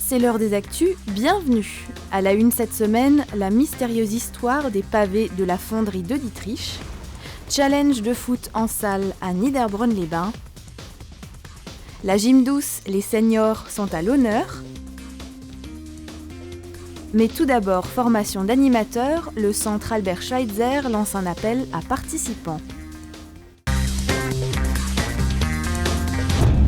c'est l'heure des actus, bienvenue. À la une cette semaine, la mystérieuse histoire des pavés de la fonderie de Dietrich, challenge de foot en salle à Niederbronn-les-Bains, la gym douce, les seniors sont à l'honneur. Mais tout d'abord, formation d'animateur, le centre Albert Schweitzer lance un appel à participants.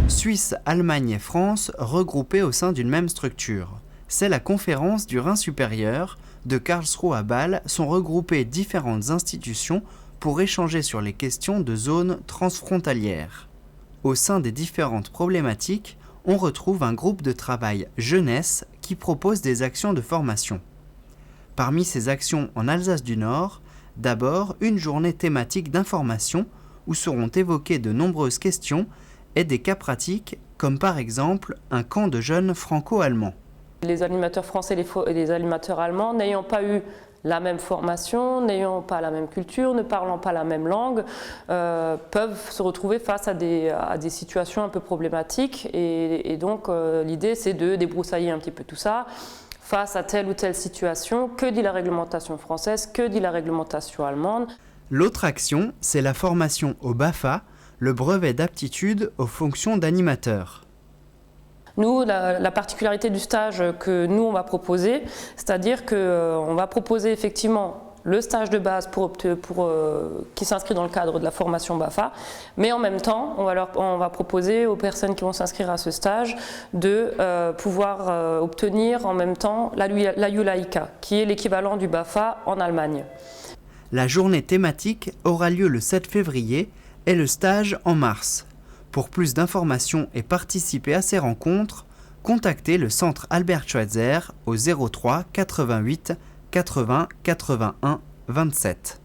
Suisse, Allemagne et France regroupés au sein d'une même structure. C'est la conférence du Rhin supérieur. De Karlsruhe à Bâle sont regroupées différentes institutions pour échanger sur les questions de zones transfrontalières. Au sein des différentes problématiques, on retrouve un groupe de travail jeunesse qui propose des actions de formation. Parmi ces actions en Alsace du Nord, d'abord une journée thématique d'information où seront évoquées de nombreuses questions et des cas pratiques comme par exemple un camp de jeunes franco-allemands. Les animateurs français et les animateurs allemands n'ayant pas eu la même formation, n'ayant pas la même culture, ne parlant pas la même langue, peuvent se retrouver face à des situations un peu problématiques et donc l'idée c'est de débroussailler un petit peu tout ça face à telle ou telle situation. Que dit la réglementation française, que dit la réglementation allemande? L'autre action, c'est la formation au BAFA, le brevet d'aptitude aux fonctions d'animateur. Nous, la particularité du stage que nous on va proposer, c'est-à-dire qu'on va proposer effectivement le stage de base qui s'inscrit dans le cadre de la formation BAFA, mais en même temps, on va proposer aux personnes qui vont s'inscrire à ce stage de pouvoir obtenir en même temps la Julaika, qui est l'équivalent du BAFA en Allemagne. La journée thématique aura lieu le 7 février et le stage en mars. Pour plus d'informations et participer à ces rencontres, contactez le centre Albert Schweitzer au 03 88 80 81 27.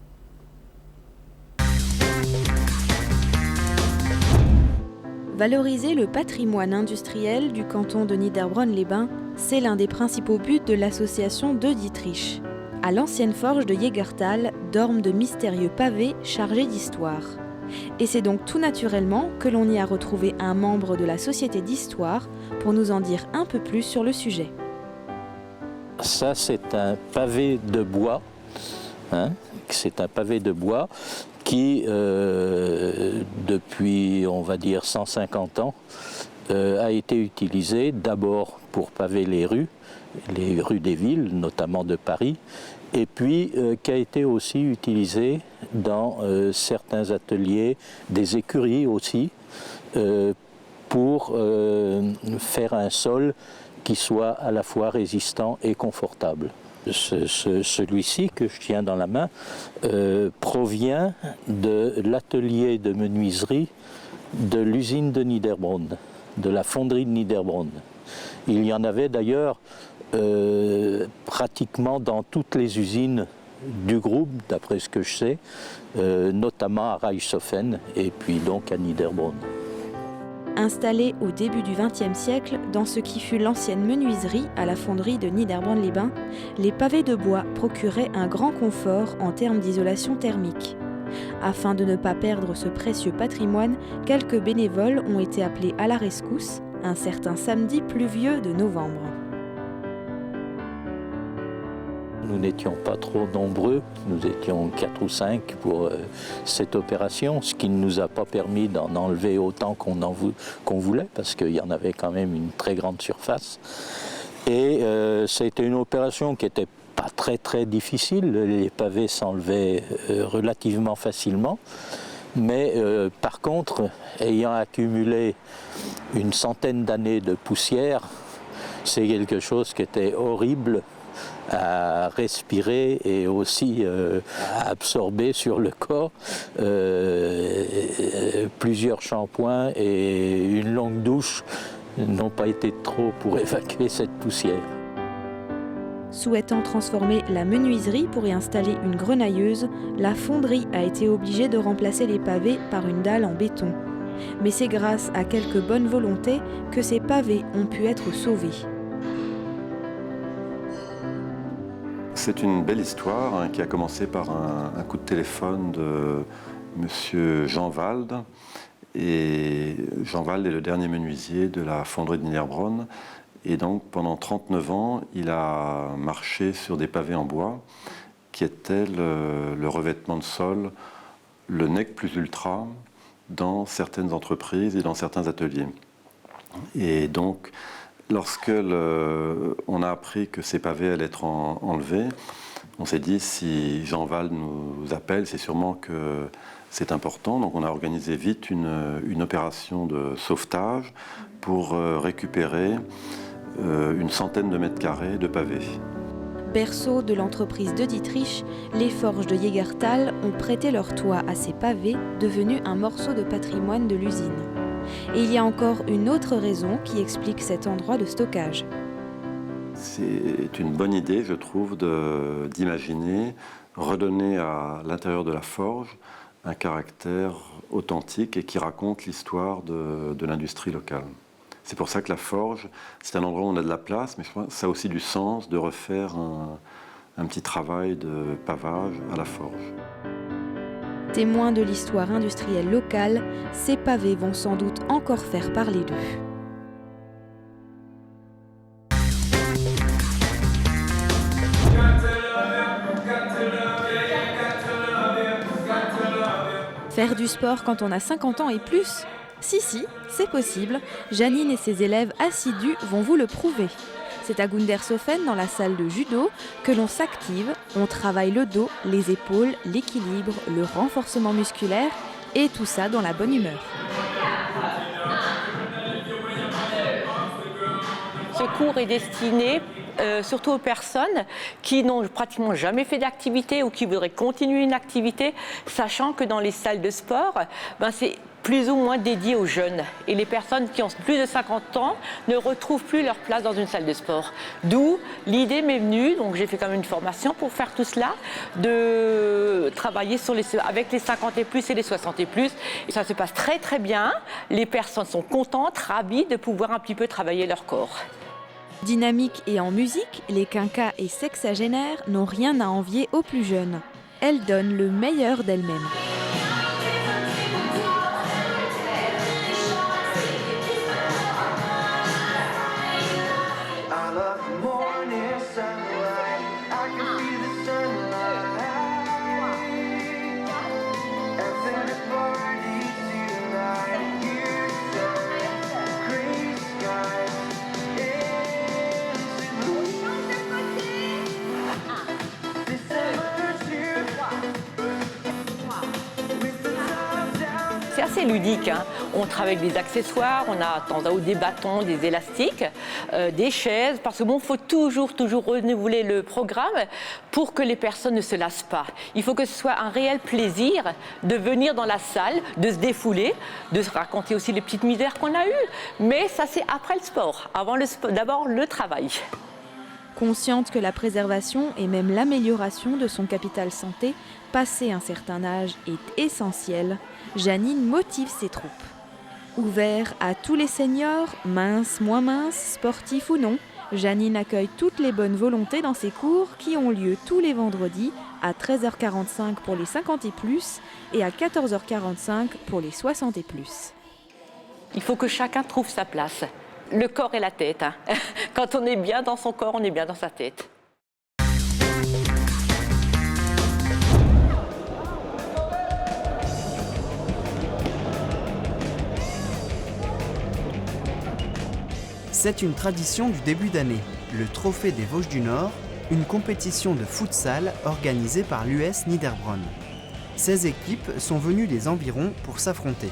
Valoriser le patrimoine industriel du canton de Niederbronn-les-Bains, c'est l'un des principaux buts de l'association de Dietrich. À l'ancienne forge de Jägertal dorment de mystérieux pavés chargés d'histoire. Et c'est donc tout naturellement que l'on y a retrouvé un membre de la Société d'Histoire pour nous en dire un peu plus sur le sujet. Ça, c'est un pavé de bois. C'est un pavé de bois qui, depuis, on va dire, 150 ans, a été utilisé d'abord pour paver les rues des villes, notamment de Paris, et puis qui a été aussi utilisé dans certains ateliers, des écuries aussi, pour faire un sol qui soit à la fois résistant et confortable. Celui-ci que je tiens dans la main provient de l'atelier de menuiserie de l'usine de Niederbronn, de la fonderie de Niederbronn. Il y en avait d'ailleurs pratiquement dans toutes les usines du groupe, d'après ce que je sais, notamment à Reichshofen et puis donc à Niederbronn. Installés au début du XXe siècle dans ce qui fut l'ancienne menuiserie à la fonderie de Niederbronn-les-Bains, les pavés de bois procuraient un grand confort en termes d'isolation thermique. Afin de ne pas perdre ce précieux patrimoine, quelques bénévoles ont été appelés à la rescousse un certain samedi pluvieux de novembre. Nous n'étions pas trop nombreux, nous étions 4 ou 5 pour cette opération, ce qui ne nous a pas permis d'en enlever autant qu'on voulait, parce qu'il y en avait quand même une très grande surface. Et c'était une opération qui n'était pas très difficile, les pavés s'enlevaient relativement facilement, mais par contre, ayant accumulé une centaine d'années de poussière, c'est quelque chose qui était horrible à respirer et aussi à absorber sur le corps. Plusieurs shampoings et une longue douche n'ont pas été trop pour évacuer cette poussière. Souhaitant transformer la menuiserie pour y installer une grenailleuse, la fonderie a été obligée de remplacer les pavés par une dalle en béton. Mais c'est grâce à quelques bonnes volontés que ces pavés ont pu être sauvés. C'est une belle histoire qui a commencé par un coup de téléphone de M. Jean Wald. Et Jean Wald est le dernier menuisier de la fonderie de Niederbronn. Et donc pendant 39 ans, il a marché sur des pavés en bois qui étaient le revêtement de sol, le nec plus ultra dans certaines entreprises et dans certains ateliers. Et donc, lorsque on a appris que ces pavés allaient être enlevés, on s'est dit, si Jean Val nous appelle, c'est sûrement que c'est important. Donc on a organisé vite une opération de sauvetage pour récupérer une centaine de mètres carrés de pavés. Berceau de l'entreprise de Dietrich, les forges de Jägertal ont prêté leur toit à ces pavés, devenus un morceau de patrimoine de l'usine. Et il y a encore une autre raison qui explique cet endroit de stockage. C'est une bonne idée, je trouve, d'imaginer redonner à l'intérieur de la forge un caractère authentique et qui raconte l'histoire de l'industrie locale. C'est pour ça que la forge, c'est un endroit où on a de la place, mais je pense que ça a aussi du sens de refaire un petit travail de pavage à la forge. Témoins de l'histoire industrielle locale, ces pavés vont sans doute encore faire parler d'eux. Faire du sport quand on a 50 ans et plus ? Si, c'est possible. Janine et ses élèves assidus vont vous le prouver. C'est à Gundershofen, dans la salle de judo, que l'on s'active. On travaille le dos, les épaules, l'équilibre, le renforcement musculaire et tout ça dans la bonne humeur. Ce cours est destiné surtout aux personnes qui n'ont pratiquement jamais fait d'activité ou qui voudraient continuer une activité, sachant que dans les salles de sport, c'est plus ou moins dédié aux jeunes. Et les personnes qui ont plus de 50 ans ne retrouvent plus leur place dans une salle de sport. D'où l'idée m'est venue, donc j'ai fait quand même une formation pour faire tout cela, de travailler avec les 50 et plus et les 60 et plus. Et ça se passe très très bien. Les personnes sont contentes, ravies de pouvoir un petit peu travailler leur corps. Dynamiques et en musique, les quinquas et sexagénaires n'ont rien à envier aux plus jeunes. Elles donnent le meilleur d'elles-mêmes. C'est assez ludique, hein. On travaille avec des accessoires, on a de temps à autre des bâtons, des élastiques, des chaises, parce que il faut toujours renouveler le programme pour que les personnes ne se lassent pas. Il faut que ce soit un réel plaisir de venir dans la salle, de se défouler, de se raconter aussi les petites misères qu'on a eues. Mais ça, c'est après le sport. Avant le sport, d'abord le travail. Consciente que la préservation et même l'amélioration de son capital santé, passé un certain âge, est essentielle, Janine motive ses troupes. Ouvert à tous les seniors, minces, moins minces, sportifs ou non, Janine accueille toutes les bonnes volontés dans ses cours qui ont lieu tous les vendredis à 13h45 pour les 50 et plus et à 14h45 pour les 60 et plus. Il faut que chacun trouve sa place. Le corps et la tête. Hein. Quand on est bien dans son corps, on est bien dans sa tête. C'est une tradition du début d'année, le Trophée des Vosges du Nord, une compétition de futsal organisée par l'US Niederbronn. 16 équipes sont venues des environs pour s'affronter.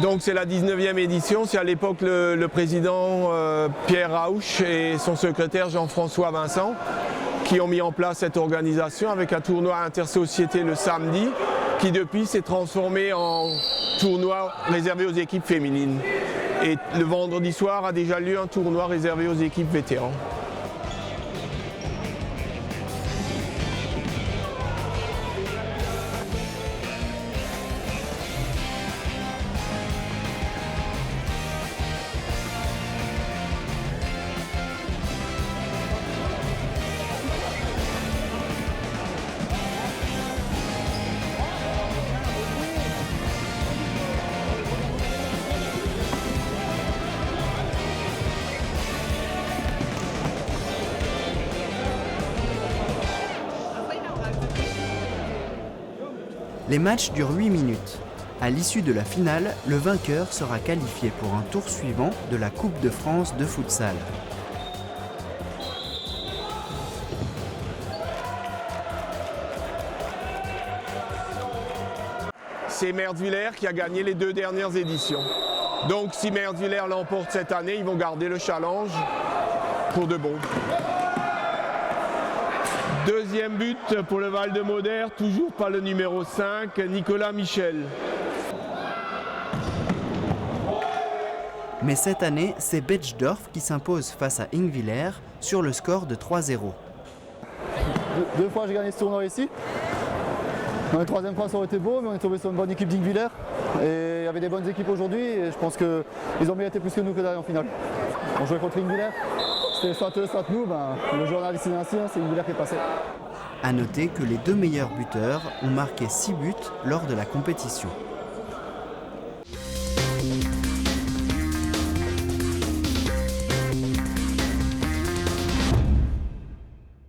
Donc c'est la 19e édition, c'est à l'époque le président Pierre Rauch et son secrétaire Jean-François Vincent qui ont mis en place cette organisation avec un tournoi intersociété le samedi qui depuis s'est transformé en tournoi réservé aux équipes féminines. Et le vendredi soir a déjà lieu un tournoi réservé aux équipes vétérans. Les matchs durent 8 minutes. À l'issue de la finale, le vainqueur sera qualifié pour un tour suivant de la Coupe de France de futsal. C'est Mertwiller qui a gagné les 2 dernières éditions. Donc si Mertwiller l'emporte cette année, ils vont garder le challenge pour de bon. Deuxième but pour le Val-de-Moder, toujours pas le numéro 5, Nicolas Michel. Mais cette année, c'est Betschdorf qui s'impose face à Ingwiller sur le score de 3-0. Deux fois j'ai gagné ce tournoi ici. Dans les 3e fois ça aurait été beau, mais on est tombé sur une bonne équipe d'Ingwiller. Et il y avait des bonnes équipes aujourd'hui et je pense qu'ils ont mérité plus que nous que d'aller en finale. On jouait contre Ingwiller, c'était soit eux, soit nous. Le journal décidé ainsi, c'est Ingwiller qui est passé. A noter que les 2 meilleurs buteurs ont marqué 6 buts lors de la compétition.